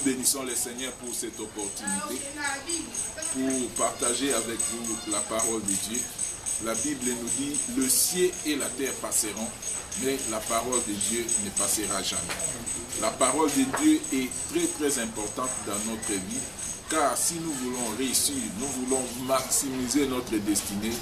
bénissons le Seigneur pour cette opportunité, pour partager avec vous la parole de Dieu. La Bible nous dit, le ciel et la terre passeront, mais la parole de Dieu ne passera jamais. La parole de Dieu est très très importante dans notre vie, car si nous voulons réussir, nous voulons maximiser notre destinée,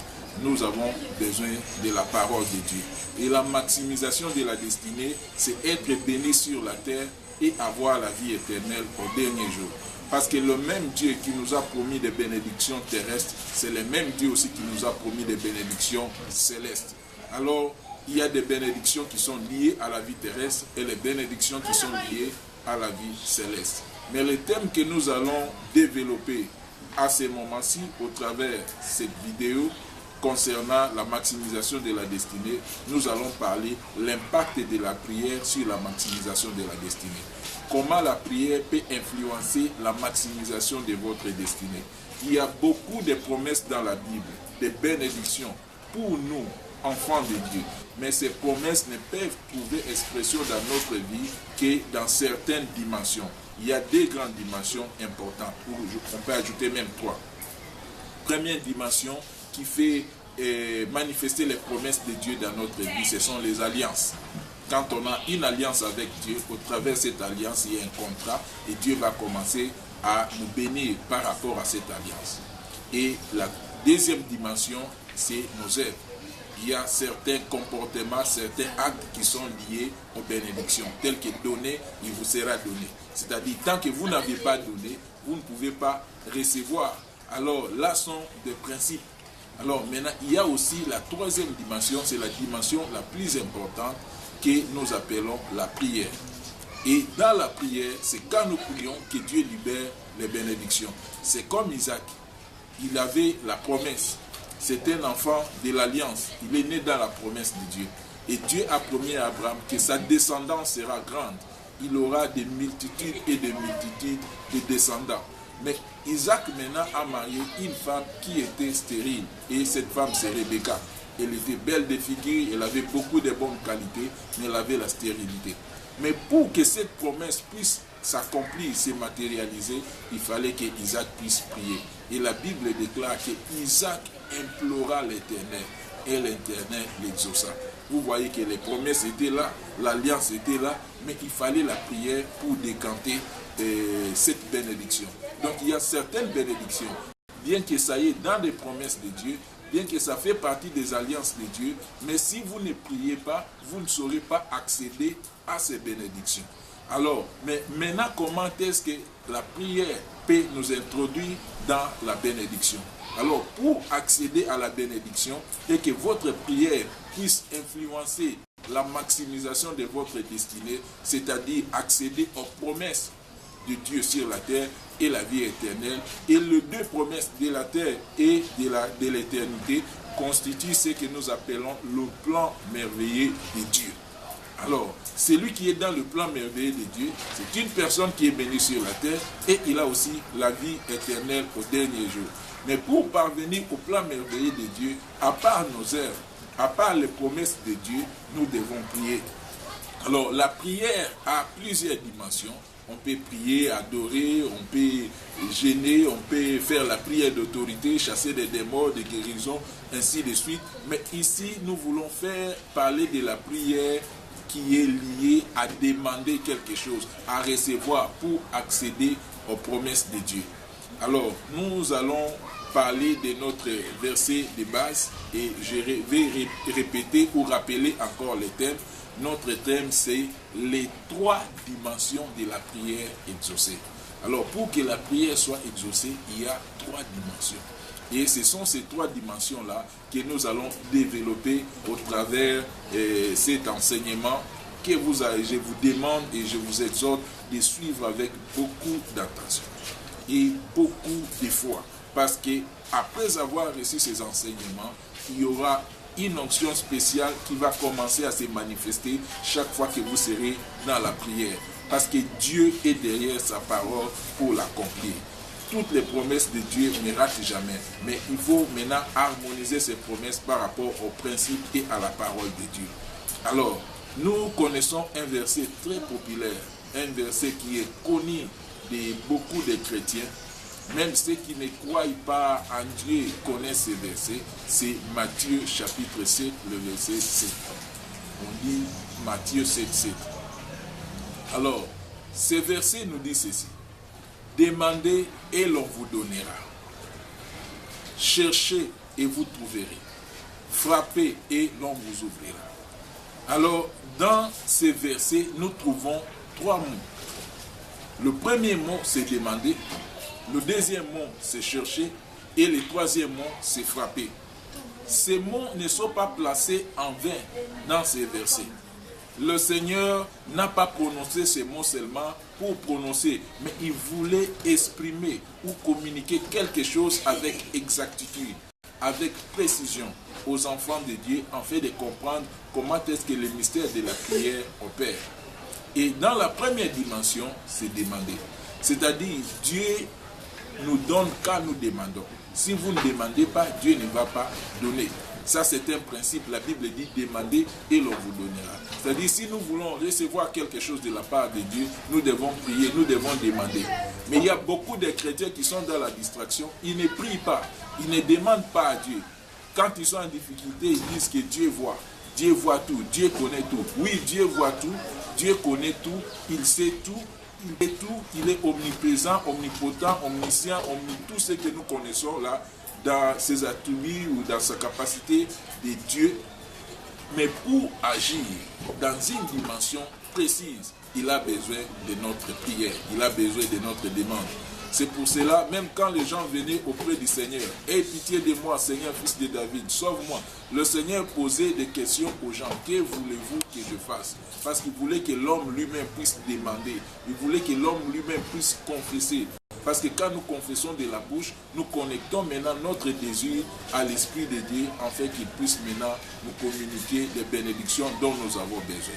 nous avons besoin de la parole de Dieu. Et la maximisation de la destinée, c'est être béni sur la terre et avoir la vie éternelle au dernier jour. Parce que le même Dieu qui nous a promis des bénédictions terrestres, c'est le même Dieu aussi qui nous a promis des bénédictions célestes. Alors, il y a des bénédictions qui sont liées à la vie terrestre et les bénédictions qui sont liées à la vie céleste. Mais le thème que nous allons développer à ce moment-ci, au travers de cette vidéo, concernant la maximisation de la destinée, nous allons parler de l'impact de la prière sur la maximisation de la destinée. Comment la prière peut influencer la maximisation de votre destinée. Il y a beaucoup de promesses dans la Bible, des bénédictions pour nous, enfants de Dieu. Mais ces promesses ne peuvent trouver expression dans notre vie que dans certaines dimensions. Il y a deux grandes dimensions importantes, on peut ajouter même trois. Première dimension qui fait manifester les promesses de Dieu dans notre vie, ce sont les alliances. Quand on a une alliance avec Dieu, au travers de cette alliance, il y a un contrat et Dieu va commencer à nous bénir par rapport à cette alliance. Et la deuxième dimension, c'est nos œuvres. Il y a certains comportements, certains actes qui sont liés aux bénédictions, tels que donner, il vous sera donné. C'est-à-dire, tant que vous n'avez pas donné, vous ne pouvez pas recevoir. Alors, là sont des principes. Alors, maintenant, il y a aussi la troisième dimension, c'est la dimension la plus importante que nous appelons la prière. Et dans la prière, c'est quand nous prions que Dieu libère les bénédictions. C'est comme Isaac, il avait la promesse. C'est un enfant de l'alliance. Il est né dans la promesse de Dieu. Et Dieu a promis à Abraham que sa descendance sera grande. Il aura des multitudes et des multitudes de descendants. Mais Isaac maintenant a marié une femme qui était stérile. Et cette femme, c'est Rebecca. Elle était belle de figure, elle avait beaucoup de bonnes qualités, mais elle avait la stérilité. Mais pour que cette promesse puisse s'accomplir, se matérialiser, il fallait que Isaac puisse prier. Et la Bible déclare que Isaac implora l'Éternel et l'Éternel l'exauça. Vous voyez que les promesses étaient là, l'alliance était là, mais il fallait la prière pour décanter cette bénédiction. Donc il y a certaines bénédictions, bien que ça y est dans les promesses de Dieu, bien que ça fait partie des alliances de Dieu, mais si vous ne priez pas, vous ne saurez pas accéder à ces bénédictions. Alors, mais maintenant, comment est-ce que la prière peut nous introduire dans la bénédiction? Alors, pour accéder à la bénédiction et que votre prière puisse influencer la maximisation de votre destinée, c'est-à-dire accéder aux promesses de Dieu sur la terre et la vie éternelle, et les deux promesses de la terre et de l'éternité constituent ce que nous appelons le plan merveilleux de Dieu. Alors, celui qui est dans le plan merveilleux de Dieu, c'est une personne qui est bénie sur la terre et il a aussi la vie éternelle au dernier jour. Mais pour parvenir au plan merveilleux de Dieu, à part nos œuvres, à part les promesses de Dieu, nous devons prier. Alors, la prière a plusieurs dimensions. On peut prier, adorer, on peut gêner, on peut faire la prière d'autorité, chasser des démons, des guérisons, ainsi de suite. Mais ici, nous voulons parler de la prière qui est liée à demander quelque chose, à recevoir pour accéder aux promesses de Dieu. Alors, nous allons parler de notre verset de base et je vais répéter ou rappeler encore le thème. Notre thème, c'est les trois dimensions de la prière exaucée. Alors, pour que la prière soit exaucée, il y a trois dimensions. Et ce sont ces trois dimensions-là que nous allons développer au travers cet enseignement que je vous demande et je vous exhorte de suivre avec beaucoup d'attention et beaucoup de foi. Parce que après avoir reçu ces enseignements, il y aura une onction spéciale qui va commencer à se manifester chaque fois que vous serez dans la prière. Parce que Dieu est derrière sa parole pour l'accomplir. Toutes les promesses de Dieu ne ratent jamais. Mais il faut maintenant harmoniser ces promesses par rapport aux principes et à la parole de Dieu. Alors, nous connaissons un verset très populaire, un verset qui est connu de beaucoup de chrétiens, même ceux qui ne croient pas en Dieu connaissent ces versets. C'est Matthieu chapitre 7, le verset 7. On dit Matthieu 7, 7. Alors, ces versets nous disent ceci. Demandez et l'on vous donnera. Cherchez et vous trouverez. Frappez et l'on vous ouvrira. Alors, dans ces versets, nous trouvons 3 mots. Le premier mot, c'est demander. Le deuxième mot, c'est chercher. Et le troisième mot, c'est frapper. Ces mots ne sont pas placés en vain dans ces versets. Le Seigneur n'a pas prononcé ces mots seulement pour prononcer, mais il voulait exprimer ou communiquer quelque chose avec exactitude, avec précision aux enfants de Dieu, afin de comprendre comment est-ce que le mystère de la prière opère. Et dans la première dimension, c'est demander. C'est-à-dire, Dieu nous donne quand nous demandons. Si vous ne demandez pas, Dieu ne va pas donner. Ça, c'est un principe. La Bible dit demandez et l'on vous donnera. C'est-à-dire, si nous voulons recevoir quelque chose de la part de Dieu, nous devons prier, nous devons demander. Mais il y a beaucoup de chrétiens qui sont dans la distraction. Ils ne prient pas, ils ne demandent pas à Dieu. Quand ils sont en difficulté, ils disent que Dieu voit. Dieu voit tout, Dieu connaît tout. Oui, Dieu voit tout, Dieu connaît tout, il sait tout. Il est tout, il est omniprésent, omnipotent, omniscient, tout ce que nous connaissons là, dans ses attributs ou dans sa capacité de Dieu. Mais pour agir dans une dimension précise, il a besoin de notre prière, il a besoin de notre demande. C'est pour cela, même quand les gens venaient auprès du Seigneur, « Aie pitié de moi, Seigneur, fils de David, sauve-moi », le Seigneur posait des questions aux gens. « Que voulez-vous que je fasse ?» Parce qu'il voulait que l'homme lui-même puisse demander. Il voulait que l'homme lui-même puisse confesser. Parce que quand nous confessons de la bouche, nous connectons maintenant notre désir à l'Esprit de Dieu, afin qu'il puisse maintenant nous communiquer les bénédictions dont nous avons besoin.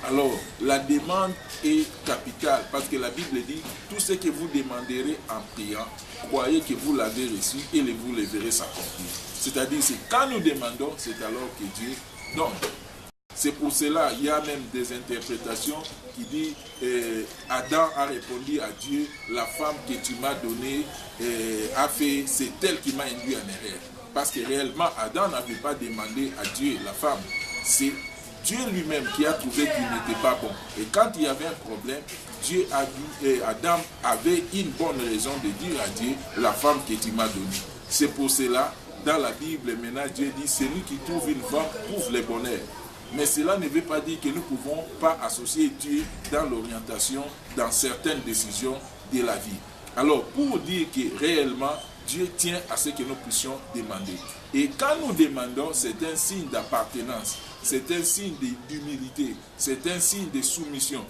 Alors, la demande est capitale, parce que la Bible dit, tout ce que vous demanderez en priant, croyez que vous l'avez reçu et vous le verrez s'accomplir. C'est-à-dire, c'est quand nous demandons, c'est alors que Dieu donne. C'est pour cela, il y a même des interprétations qui disent, Adam a répondu à Dieu, la femme que tu m'as donnée a fait, c'est elle qui m'a induit en erreur. Parce que réellement, Adam n'avait pas demandé à Dieu, la femme. C'est Dieu lui-même qui a trouvé qu'il n'était pas bon. Et quand il y avait un problème, Dieu a dit, Adam avait une bonne raison de dire à Dieu, la femme que tu m'as donnée. C'est pour cela, dans la Bible, maintenant, Dieu dit, celui qui trouve une femme trouve le bonheur. Mais cela ne veut pas dire que nous ne pouvons pas associer Dieu dans l'orientation, dans certaines décisions de la vie. Alors, pour dire que réellement, Dieu tient à ce que nous puissions demander. Et quand nous demandons, c'est un signe d'appartenance, c'est un signe d'humilité, c'est un signe de soumission.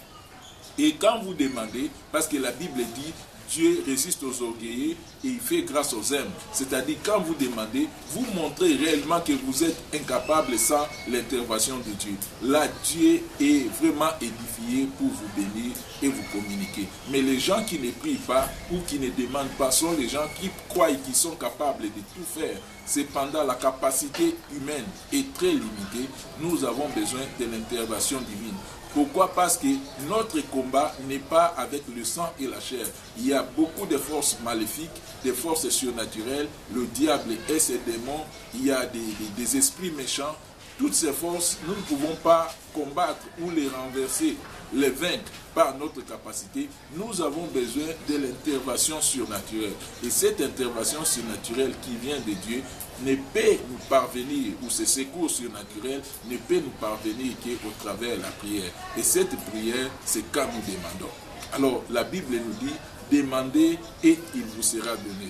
Et quand vous demandez, parce que la Bible dit, Dieu résiste aux orgueilleux et il fait grâce aux humbles. C'est-à-dire, quand vous demandez, vous montrez réellement que vous êtes incapable sans l'intervention de Dieu. Là, Dieu est vraiment édifié pour vous bénir et vous communiquer. Mais les gens qui ne prient pas ou qui ne demandent pas sont les gens qui croient qu'ils sont capables de tout faire. Cependant, la capacité humaine est très limitée. Nous avons besoin de l'intervention divine. Pourquoi? Parce que notre combat n'est pas avec le sang et la chair. Il y a beaucoup de forces maléfiques, des forces surnaturelles, le diable et ses démons, il y a des esprits méchants. Toutes ces forces, nous ne pouvons pas combattre ou les renverser, les vaincre par notre capacité. Nous avons besoin de l'intervention surnaturelle. Et cette intervention surnaturelle qui vient de Dieu ne peut nous parvenir, ou ce secours surnaturel ne peut nous parvenir qu'au travers de la prière. Et cette prière, c'est quand nous demandons. Alors, la Bible nous dit, demandez et il vous sera donné.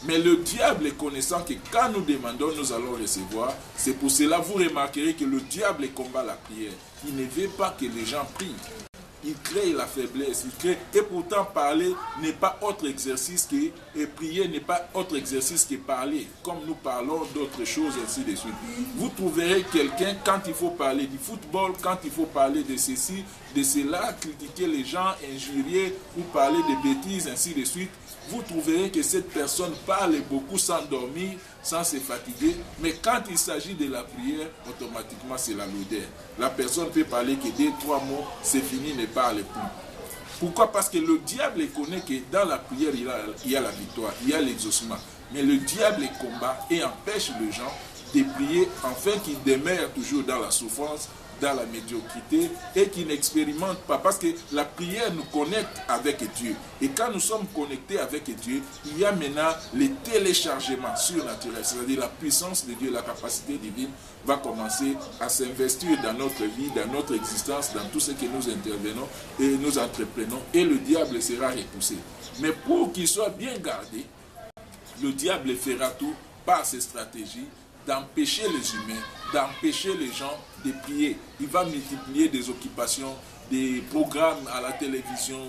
Mais le diable est connaissant que quand nous demandons, nous allons recevoir. C'est pour cela, vous remarquerez que le diable combat la prière. Il ne veut pas que les gens prient. Il crée la faiblesse, et pourtant parler n'est pas autre exercice que, et prier n'est pas autre exercice que parler, comme nous parlons d'autres choses, ainsi de suite. Vous trouverez quelqu'un, quand il faut parler du football, quand il faut parler de ceci, de cela, critiquer les gens, injurier ou parler de bêtises, ainsi de suite, vous trouverez que cette personne parle beaucoup sans dormir, sans se fatiguer, mais quand il s'agit de la prière, automatiquement c'est la lourdeur. La personne peut parler que 2-3 mots, c'est fini, ne parle plus. Pourquoi? Parce que le diable connaît que dans la prière, il y a la victoire, il y a l'exaucement. Mais le diable combat et empêche les gens de prier afin qu'ils demeurent toujours dans la souffrance, dans la médiocrité et qu'ils n'expérimentent pas. Parce que la prière nous connecte avec Dieu. Et quand nous sommes connectés avec Dieu, il y a maintenant les téléchargements surnaturels. C'est-à-dire la puissance de Dieu, la capacité divine va commencer à s'investir dans notre vie, dans notre existence, dans tout ce que nous intervenons et nous entreprenons. Et le diable sera repoussé. Mais pour qu'il soit bien gardé, le diable fera tout par ses stratégies d'empêcher les humains, d'empêcher les gens de prier. Il va multiplier des occupations, des programmes à la télévision,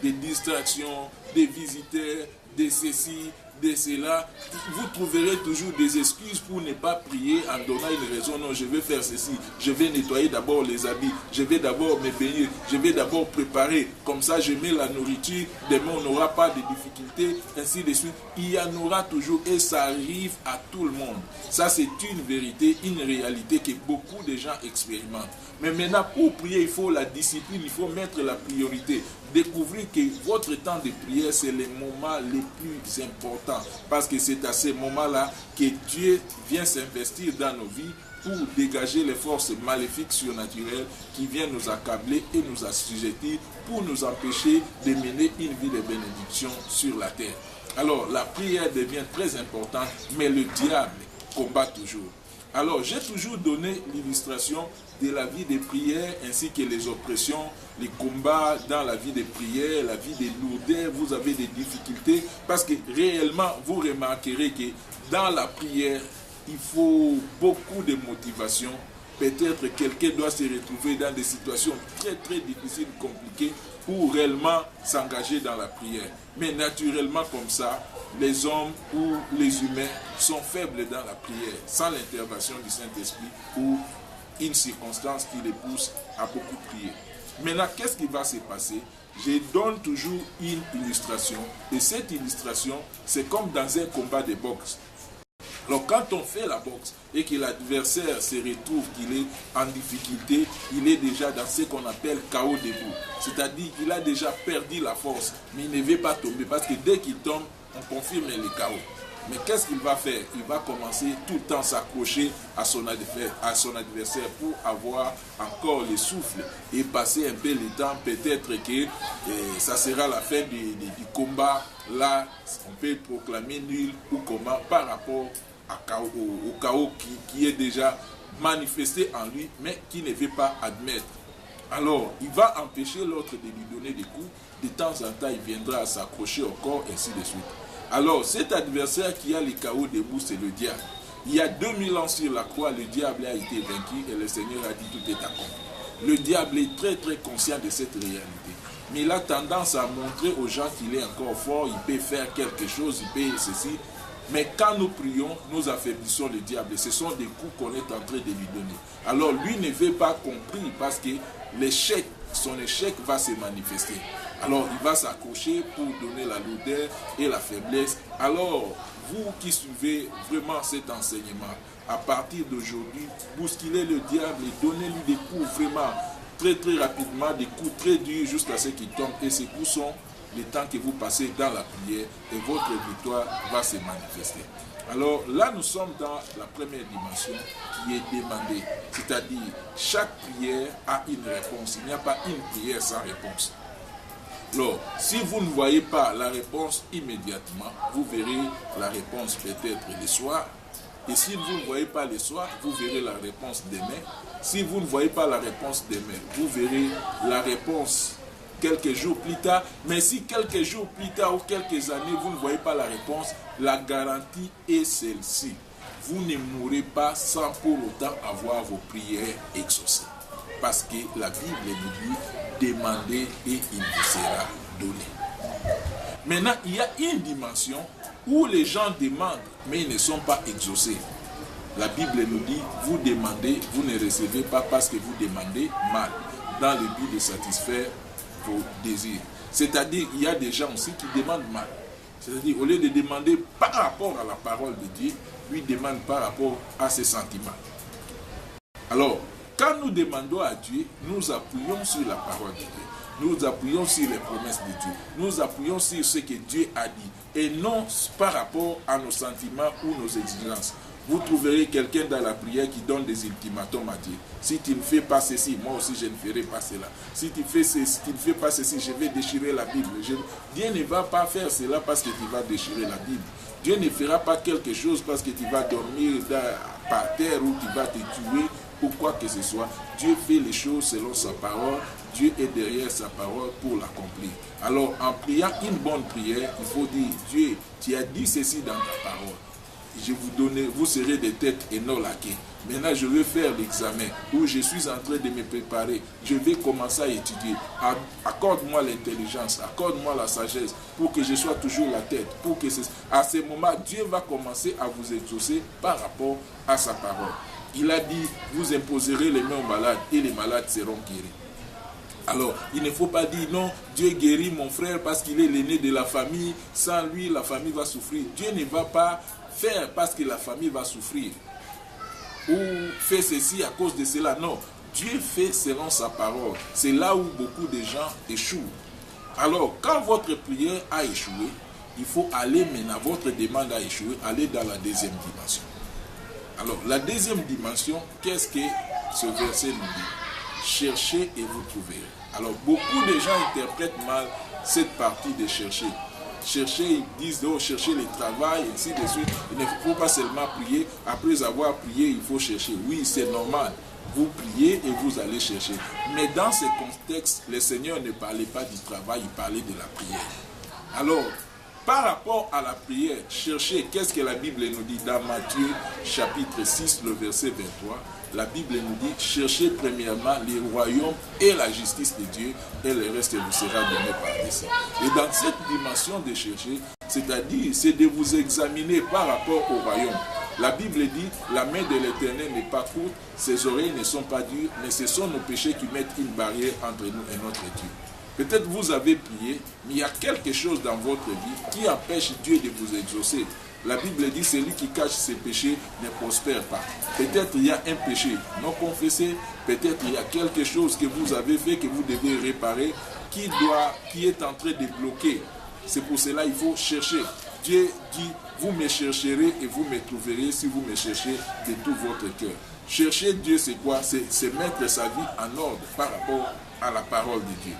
des distractions, des visiteurs, des ceci, de cela. Vous trouverez toujours des excuses pour ne pas prier en donnant une raison. Non, je vais faire ceci, je vais nettoyer d'abord les habits, je vais d'abord me baigner, je vais d'abord préparer, comme ça je mets la nourriture, demain on n'aura pas de difficultés, ainsi de suite. Il y en aura toujours et ça arrive à tout le monde. Ça c'est une vérité, une réalité que beaucoup de gens expérimentent. Mais maintenant pour prier, il faut la discipline, il faut mettre la priorité. Découvrir que votre temps de prière, c'est le moment le plus important. Parce que c'est à ce moment-là que Dieu vient s'investir dans nos vies pour dégager les forces maléfiques surnaturelles qui viennent nous accabler et nous assujettir pour nous empêcher de mener une vie de bénédiction sur la terre. Alors, la prière devient très importante, mais le diable combat toujours. Alors, j'ai toujours donné l'illustration de la vie de prière ainsi que les oppressions, les combats dans la vie de prière, la vie de lourdeur. Vous avez des difficultés parce que réellement, vous remarquerez que dans la prière, il faut beaucoup de motivation. Peut-être quelqu'un doit se retrouver dans des situations très très difficiles, compliquées, pour réellement s'engager dans la prière. Mais naturellement comme ça, les hommes ou les humains sont faibles dans la prière, sans l'intervention du Saint-Esprit ou une circonstance qui les pousse à beaucoup prier. Maintenant, qu'est-ce qui va se passer? Je donne toujours une illustration, et cette illustration, c'est comme dans un combat de boxe. Alors quand on fait la boxe et que l'adversaire se retrouve qu'il est en difficulté, il est déjà dans ce qu'on appelle KO debout. C'est-à-dire qu'il a déjà perdu la force, mais il ne veut pas tomber parce que dès qu'il tombe, on confirme le KO. Mais qu'est-ce qu'il va faire? Il va commencer tout le temps à s'accrocher à son adversaire pour avoir encore le souffle et passer un peu le temps. Peut-être que ça sera la fin du combat. Là, on peut proclamer nul ou comment par rapport au chaos qui est déjà manifesté en lui, mais qui ne veut pas admettre. Alors, il va empêcher l'autre de lui donner des coups. De temps en temps, il viendra à s'accrocher au corps, ainsi de suite. Alors, cet adversaire qui a le chaos debout, c'est le diable. Il y a 2000 ans sur la croix, le diable a été vaincu et le Seigneur a dit tout est accompli. Le diable est très très conscient de cette réalité. Mais il a tendance à montrer aux gens qu'il est encore fort, il peut faire quelque chose, il peut ceci. Mais quand nous prions, nous affaiblissons le diable. Ce sont des coups qu'on est en train de lui donner. Alors lui ne veut pas qu'on prie parce que son échec va se manifester. Alors il va s'accrocher pour donner la lourdeur et la faiblesse. Alors vous qui suivez vraiment cet enseignement, à partir d'aujourd'hui, bousculez le diable et donnez-lui des coups vraiment très très rapidement, des coups très durs jusqu'à ce qu'il tombe. Et ces coups sont le temps que vous passez dans la prière et votre victoire va se manifester. Alors là, nous sommes dans la première dimension qui est demandée. C'est-à-dire, chaque prière a une réponse. Il n'y a pas une prière sans réponse. Alors, si vous ne voyez pas la réponse immédiatement, vous verrez la réponse peut-être le soir. Et si vous ne voyez pas le soir, vous verrez la réponse demain. Si vous ne voyez pas la réponse demain, vous verrez la réponse quelques jours plus tard. Mais si quelques jours plus tard ou quelques années, vous ne voyez pas la réponse, la garantie est celle-ci. Vous ne mourrez pas sans pour autant avoir vos prières exaucées. Parce que la Bible nous dit, demandez et il vous sera donné. Maintenant, il y a une dimension où les gens demandent, mais ils ne sont pas exaucés. La Bible nous dit, vous demandez, vous ne recevez pas parce que vous demandez mal, dans le but de satisfaire vos désirs. C'est-à-dire, il y a des gens aussi qui demandent mal. C'est-à-dire, au lieu de demander par rapport à la parole de Dieu, lui demande par rapport à ses sentiments. Alors, quand nous demandons à Dieu, nous appuyons sur la parole de Dieu. Nous appuyons sur les promesses de Dieu. Nous appuyons sur ce que Dieu a dit. Et non par rapport à nos sentiments ou nos exigences. Vous trouverez quelqu'un dans la prière qui donne des ultimatums à Dieu. Si tu ne fais pas ceci, moi aussi je ne ferai pas cela. Si tu ne fais pas ceci, je vais déchirer la Bible. Dieu ne va pas faire cela parce que tu vas déchirer la Bible. Dieu ne fera pas quelque chose parce que tu vas dormir par terre ou tu vas te tuer ou quoi que ce soit. Dieu fait les choses selon sa parole. Dieu est derrière sa parole pour l'accomplir. Alors en priant une bonne prière, il faut dire, Dieu, tu as dit ceci dans ta parole. Vous serez des têtes et non laquées. Maintenant, je vais faire l'examen où je suis en train de me préparer. Je vais commencer à étudier. Accorde-moi l'intelligence, accorde-moi la sagesse pour que je sois toujours la tête. À ce moment, Dieu va commencer à vous exaucer par rapport à sa parole. Il a dit, vous imposerez les mains aux malades et les malades seront guéris. Alors, il ne faut pas dire non, Dieu guérit mon frère parce qu'il est l'aîné de la famille. Sans lui, la famille va souffrir. Dieu ne va pas faire parce que la famille va souffrir. Ou fait ceci à cause de cela. Non, Dieu fait selon sa parole. C'est là où beaucoup de gens échouent. Alors, quand votre prière a échoué, il faut aller maintenant, votre demande a échoué, aller dans la deuxième dimension. Alors, la deuxième dimension, qu'est-ce que ce verset nous dit? Cherchez et vous trouverez. Alors, beaucoup de gens interprètent mal cette partie de chercher. Chercher, ils disent, oh, chercher le travail, et ainsi de suite. Il ne faut pas seulement prier. Après avoir prié, il faut chercher. Oui, c'est normal. Vous priez et vous allez chercher. Mais dans ce contexte, le Seigneur ne parlait pas du travail, il parlait de la prière. Alors, par rapport à la prière, chercher, qu'est-ce que la Bible nous dit dans Matthieu chapitre 6, le verset 23? La Bible nous dit, cherchez premièrement les royaumes et la justice de Dieu, et le reste vous sera donné par-dessus. Et dans cette dimension de chercher, c'est-à-dire, c'est de vous examiner par rapport au royaume. La Bible dit, la main de l'Éternel n'est pas courte, ses oreilles ne sont pas dures, mais ce sont nos péchés qui mettent une barrière entre nous et notre Dieu. Peut-être vous avez prié, mais il y a quelque chose dans votre vie qui empêche Dieu de vous exaucer. La Bible dit, celui qui cache ses péchés ne prospère pas. Peut-être il y a un péché non confessé, peut-être il y a quelque chose que vous avez fait, que vous devez réparer, qui est en train de bloquer. C'est pour cela qu'il faut chercher. Dieu dit, vous me chercherez et vous me trouverez si vous me cherchez de tout votre cœur. Chercher Dieu, c'est quoi? C'est mettre sa vie en ordre par rapport à la parole de Dieu.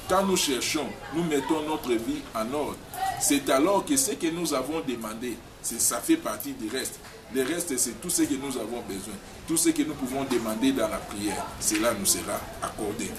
Quand nous cherchons, nous mettons notre vie en ordre. C'est alors que ce que nous avons demandé, ça fait partie du reste. Le reste, c'est tout ce que nous avons besoin. Tout ce que nous pouvons demander dans la prière, cela nous sera accordé.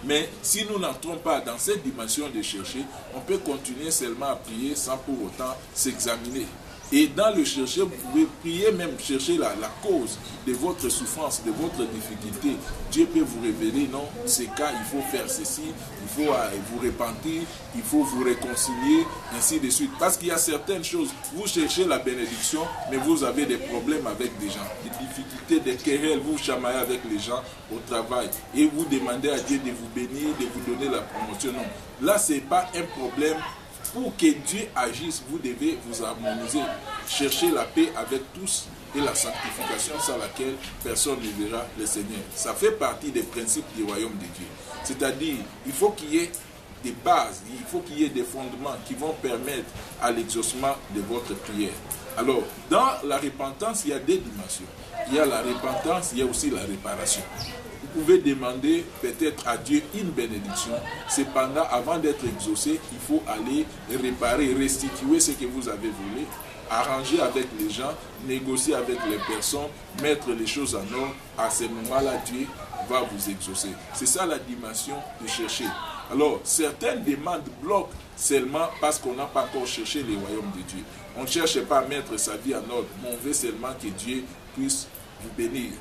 Mais si nous n'entrons pas dans cette dimension de chercher, on peut continuer seulement à prier sans pour autant s'examiner. Et dans le chercher, vous pouvez prier, même chercher la cause de votre souffrance, de votre difficulté. Dieu peut vous révéler, non, c'est cas, il faut faire ceci, il faut vous repentir, il faut vous réconcilier, ainsi de suite. Parce qu'il y a certaines choses, vous cherchez la bénédiction, mais vous avez des problèmes avec des gens, des difficultés, des querelles, vous chamaillez avec les gens au travail et vous demandez à Dieu de vous bénir, de vous donner la promotion. Non, là, ce n'est pas un problème. Pour que Dieu agisse, vous devez vous harmoniser, chercher la paix avec tous et la sanctification sans laquelle personne ne verra le Seigneur. Ça fait partie des principes du royaume de Dieu. C'est-à-dire, il faut qu'il y ait des bases, il faut qu'il y ait des fondements qui vont permettre à l'exaucement de votre prière. Alors, dans la repentance, il y a deux dimensions. Il y a la repentance, il y a aussi la réparation. Vous pouvez demander peut-être à Dieu une bénédiction. Cependant, avant d'être exaucé, il faut aller réparer, restituer ce que vous avez volé, arranger avec les gens, négocier avec les personnes, mettre les choses en ordre. À ce moment-là, Dieu va vous exaucer. C'est ça la dimension de chercher. Alors, certaines demandes bloquent seulement parce qu'on n'a pas encore cherché le royaume de Dieu. On ne cherche pas à mettre sa vie en ordre, mais on veut seulement que Dieu puisse vous bénir.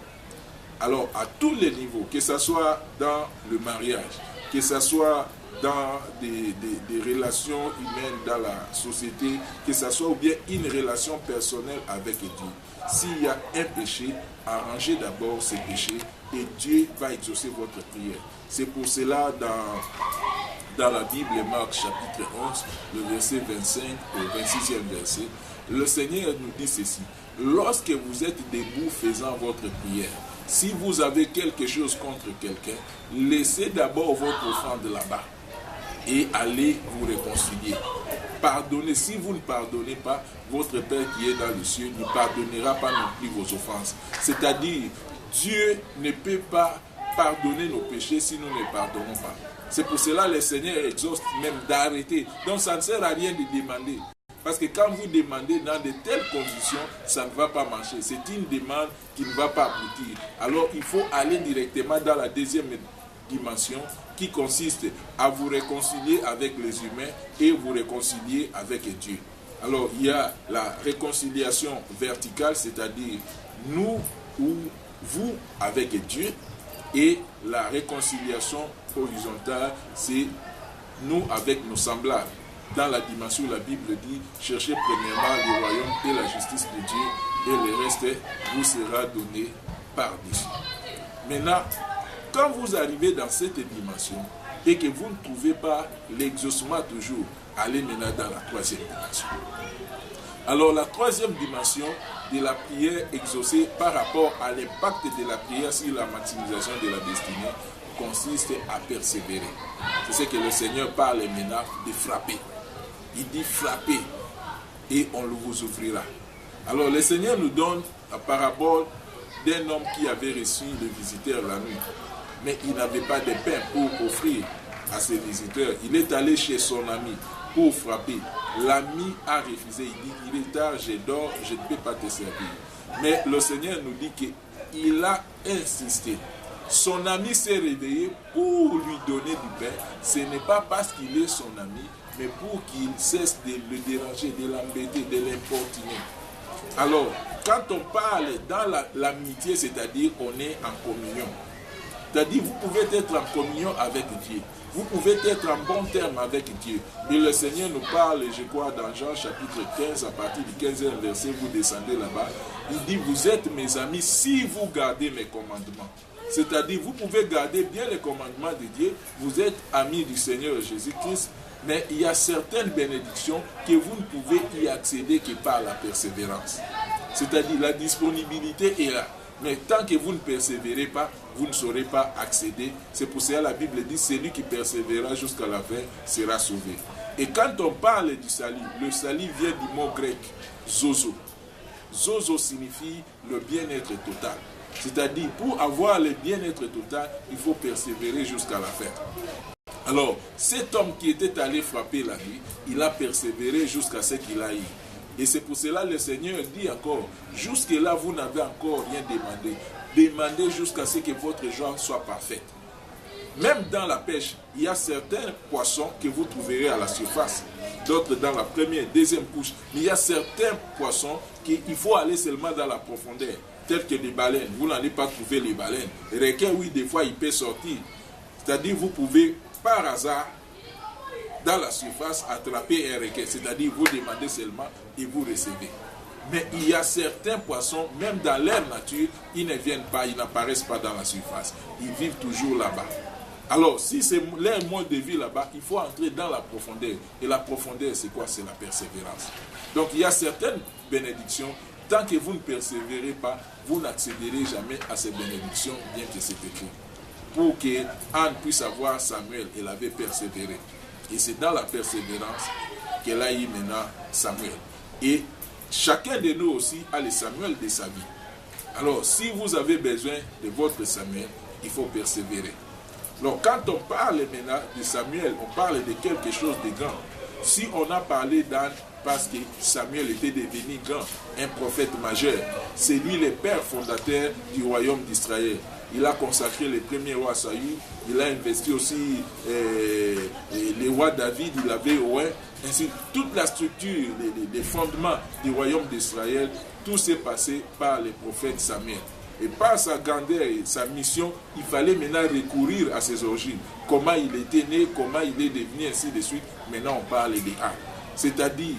Alors, à tous les niveaux, que ce soit dans le mariage, que ce soit dans des relations humaines dans la société, que ce soit ou bien une relation personnelle avec Dieu. S'il y a un péché, arrangez d'abord ce péché et Dieu va exaucer votre prière. C'est pour cela dans la Bible, Marc chapitre 11, le verset 25 au 26e verset, le Seigneur nous dit ceci. Lorsque vous êtes debout faisant votre prière, Si vous avez quelque chose contre quelqu'un, laissez d'abord votre offrande là-bas et allez vous réconcilier. Pardonnez. Si vous ne pardonnez pas, votre Père qui est dans le ciel ne pardonnera pas non plus vos offenses. C'est-à-dire, Dieu ne peut pas pardonner nos péchés si nous ne pardonnons pas. C'est pour cela que le Seigneur exhorte même d'arrêter. Donc ça ne sert à rien de demander. Parce que quand vous demandez dans de telles conditions, ça ne va pas marcher. C'est une demande qui ne va pas aboutir. Alors il faut aller directement dans la deuxième dimension qui consiste à vous réconcilier avec les humains et vous réconcilier avec Dieu. Alors il y a la réconciliation verticale, c'est-à-dire nous ou vous avec Dieu, et la réconciliation horizontale, c'est nous avec nos semblables. Dans la dimension où la Bible dit, cherchez premièrement le royaume et la justice de Dieu, et le reste vous sera donné par-dessus. Maintenant, quand vous arrivez dans cette dimension et que vous ne trouvez pas l'exaucement toujours, allez maintenant dans la troisième dimension. Alors la troisième dimension de la prière exaucée par rapport à l'impact de la prière sur la maximisation de la destinée consiste à persévérer. C'est ce que le Seigneur parle maintenant de frapper. Il dit frapper et on le vous ouvrira. Alors le Seigneur nous donne la parabole d'un homme qui avait reçu le visiteur la nuit. Mais il n'avait pas de pain pour offrir à ses visiteurs. Il est allé chez son ami pour frapper. L'ami a refusé. Il dit, il est tard, je dors, je ne peux pas te servir. Mais le Seigneur nous dit qu'il a insisté. Son ami s'est réveillé pour lui donner du pain. Ce n'est pas parce qu'il est son ami, mais pour qu'il cesse de le déranger, de l'embêter, de l'importuner. Alors, quand on parle dans l'amitié, c'est-à-dire on est en communion. C'est-à-dire vous pouvez être en communion avec Dieu. Vous pouvez être en bon terme avec Dieu. Et le Seigneur nous parle, je crois, dans Jean chapitre 15, à partir du 15e verset, vous descendez là-bas. Il dit, vous êtes mes amis si vous gardez mes commandements. C'est-à-dire, vous pouvez garder bien les commandements de Dieu. Vous êtes amis du Seigneur Jésus-Christ. Mais il y a certaines bénédictions que vous ne pouvez y accéder que par la persévérance. C'est-à-dire, la disponibilité est là. Mais tant que vous ne persévérez pas, vous ne saurez pas accéder. C'est pour cela que la Bible dit, celui qui persévérera jusqu'à la fin sera sauvé. Et quand on parle du salut, le salut vient du mot grec, zozo. Zozo signifie le bien-être total. C'est-à-dire, pour avoir le bien-être total, il faut persévérer jusqu'à la fin. Alors, cet homme qui était allé frapper la nuit, il a persévéré jusqu'à ce qu'il a eu. Et c'est pour cela que le Seigneur dit encore, jusque-là, vous n'avez encore rien demandé. Demandez jusqu'à ce que votre joie soit parfaite. Même dans la pêche, il y a certains poissons que vous trouverez à la surface. D'autres dans la première, deuxième couche. Mais il y a certains poissons qu'il faut aller seulement dans la profondeur. Tels que les baleines. Vous n'allez pas trouver les baleines. Les requins, oui, des fois, il peut sortir. C'est-à-dire, vous pouvez, par hasard, dans la surface, attraper un requin. C'est-à-dire, vous demandez seulement et vous recevez. Mais il y a certains poissons, même dans leur nature, ils ne viennent pas, ils n'apparaissent pas dans la surface. Ils vivent toujours là-bas. Alors, si c'est leur mode de vie là-bas, il faut entrer dans la profondeur. Et la profondeur, c'est quoi? C'est la persévérance. Donc, il y a certaines bénédictions. Tant que vous ne persévérez pas, vous n'accéderez jamais à ces bénédictions, bien que c'est écrit. Pour que Anne puisse avoir Samuel, elle avait persévéré. Et c'est dans la persévérance qu'elle a eu maintenant Samuel. Et chacun de nous aussi a le Samuel de sa vie. Alors, si vous avez besoin de votre Samuel, il faut persévérer. Donc, quand on parle maintenant de Samuel, on parle de quelque chose de grand. Si on a parlé d'Anne, parce que Samuel était devenu grand, un prophète majeur, c'est lui le père fondateur du royaume d'Israël. Il a consacré le premier roi Saül, il a investi aussi le roi David, il avait ainsi toute la structure, les fondements du royaume d'Israël, tout s'est passé par le prophète Samuel. Et par sa grandeur et sa mission, il fallait maintenant recourir à ses origines. Comment il était né, comment il est devenu, ainsi de suite. Maintenant, on parle de Anne. C'est-à-dire,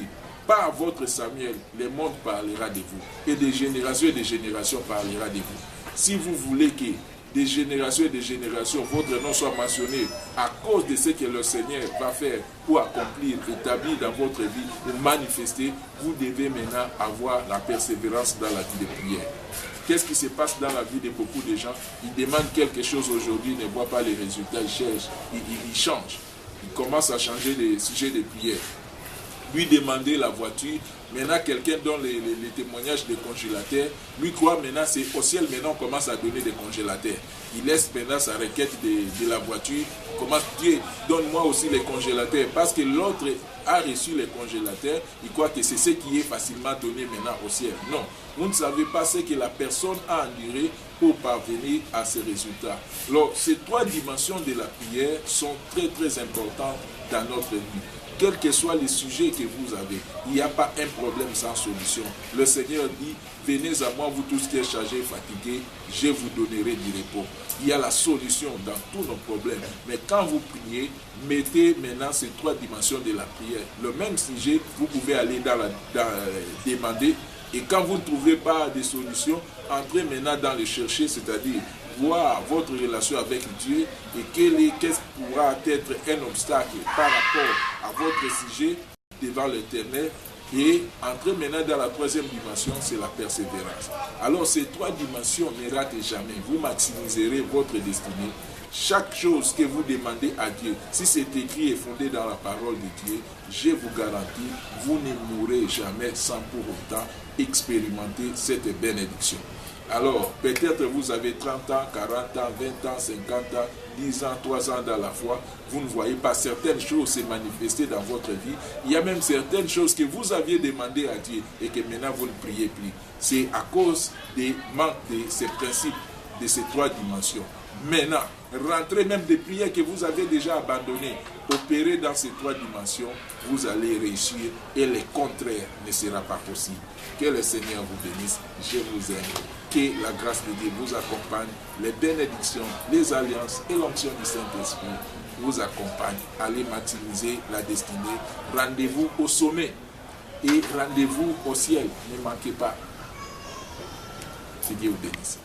par votre Samuel, le monde parlera de vous. Et des générations parlera de vous. Si vous voulez que des générations et des générations, votre nom soit mentionné à cause de ce que le Seigneur va faire ou accomplir, établir dans votre vie ou manifester, vous devez maintenant avoir la persévérance dans la vie de prière. Qu'est-ce qui se passe dans la vie de beaucoup de gens? Ils demandent quelque chose aujourd'hui, ne voient pas les résultats, ils cherchent, ils changent. Ils commencent à changer les sujets de prière. Lui demander la voiture, maintenant quelqu'un donne les témoignages des congélateurs, lui croit maintenant c'est au ciel, maintenant on commence à donner des congélateurs. Il laisse maintenant sa requête de la voiture, commence, Dieu donne-moi aussi les congélateurs, parce que l'autre a reçu les congélateurs, il croit que c'est ce qui est facilement donné maintenant au ciel. Non, vous ne savez pas ce que la personne a enduré pour parvenir à ces résultats. Alors, ces trois dimensions de la prière sont très très importantes dans notre vie. Quels que soient les sujets que vous avez, il n'y a pas un problème sans solution. Le Seigneur dit, venez à moi, vous tous qui êtes chargés et fatigués, je vous donnerai du repos. Il y a la solution dans tous nos problèmes. Mais quand vous priez, mettez maintenant ces trois dimensions de la prière. Le même sujet, vous pouvez aller demander. Et quand vous ne trouvez pas de solution, entrez maintenant dans le chercher, c'est-à-dire voir votre relation avec Dieu et qu'est-ce pourra être un obstacle par rapport à votre sujet devant l'Éternel. Et entrez maintenant dans la troisième dimension, c'est la persévérance. Alors ces trois dimensions ne ratent jamais. Vous maximiserez votre destinée. Chaque chose que vous demandez à Dieu, si c'est écrit et fondé dans la parole de Dieu, je vous garantis, vous ne mourrez jamais sans pour autant expérimenter cette bénédiction. Alors, peut-être vous avez 30 ans, 40 ans, 20 ans, 50 ans, 10 ans, 3 ans dans la foi. Vous ne voyez pas certaines choses se manifester dans votre vie. Il y a même certaines choses que vous aviez demandé à Dieu et que maintenant vous ne priez plus. C'est à cause des manques de ces principes, de ces trois dimensions. Maintenant, rentrez même des prières que vous avez déjà abandonnées. Opérez dans ces trois dimensions, vous allez réussir et le contraire ne sera pas possible. Que le Seigneur vous bénisse. Je vous aime. Que la grâce de Dieu vous accompagne. Les bénédictions, les alliances et l'onction du Saint-Esprit vous accompagnent. Allez maximiser la destinée. Rendez-vous au sommet et rendez-vous au ciel. Ne manquez pas. Que Dieu vous bénisse.